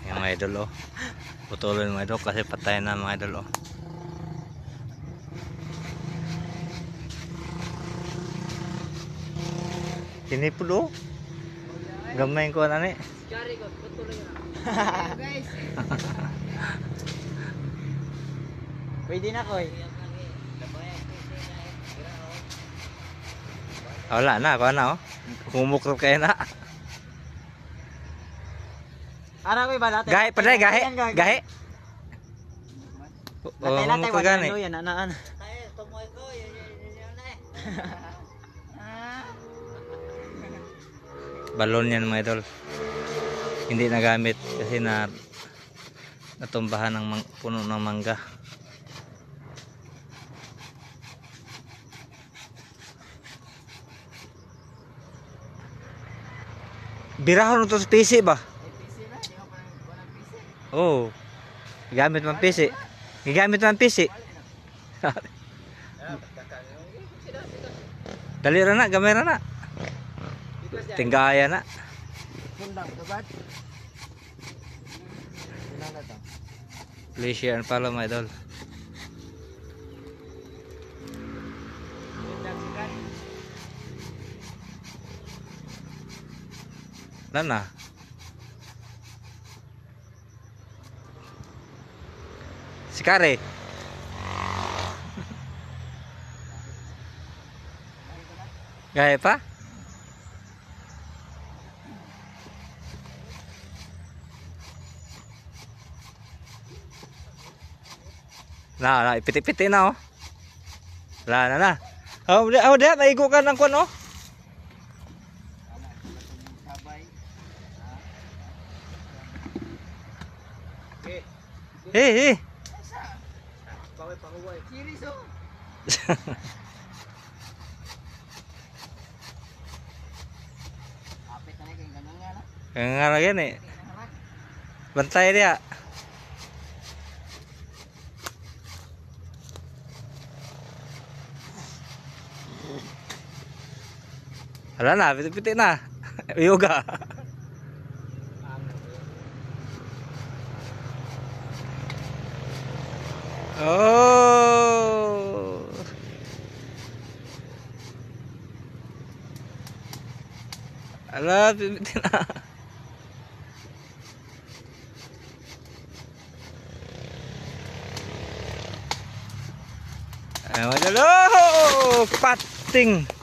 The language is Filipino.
Yung mga idol, oh. Putulin mga idol kasi patay na mga idol, oh. Sini po, oh. Gamay ko na ni. Jari ko, putulin na. Guys. Pwede na ko eh. Wala na, kuha na, oh. Humukot kayo na. Ara ko ba natin? Gahe, padre, gahe. Gahe. Natay natay humukot wala gani. no yan anaan. Tayo, tumoy ko, yan na eh. Balon yan mga idol. Hindi nagamit kasi natumbahan ng puno ng mangga. Birahon ito sa PC ba? Oo. Gigamit man PC. Gigamit man PC. Dali ra na, gamay ra na. Tinggaya na. Sundang kabat. Dinala to. Please share and follow my idol. Lana. Si Kare. Gaya pa? Na, ipiti-piti na, oh. Wala na. Oh, dia, maigo ka ng kuno. Eh. Paway. Serious oh. Kapit na kay ganun nga na. Nga na yan eh. Bantay dia. Wala na, piti-piti na. Yoga. Oh. Ala, piti na. Ay, madalo! Pating!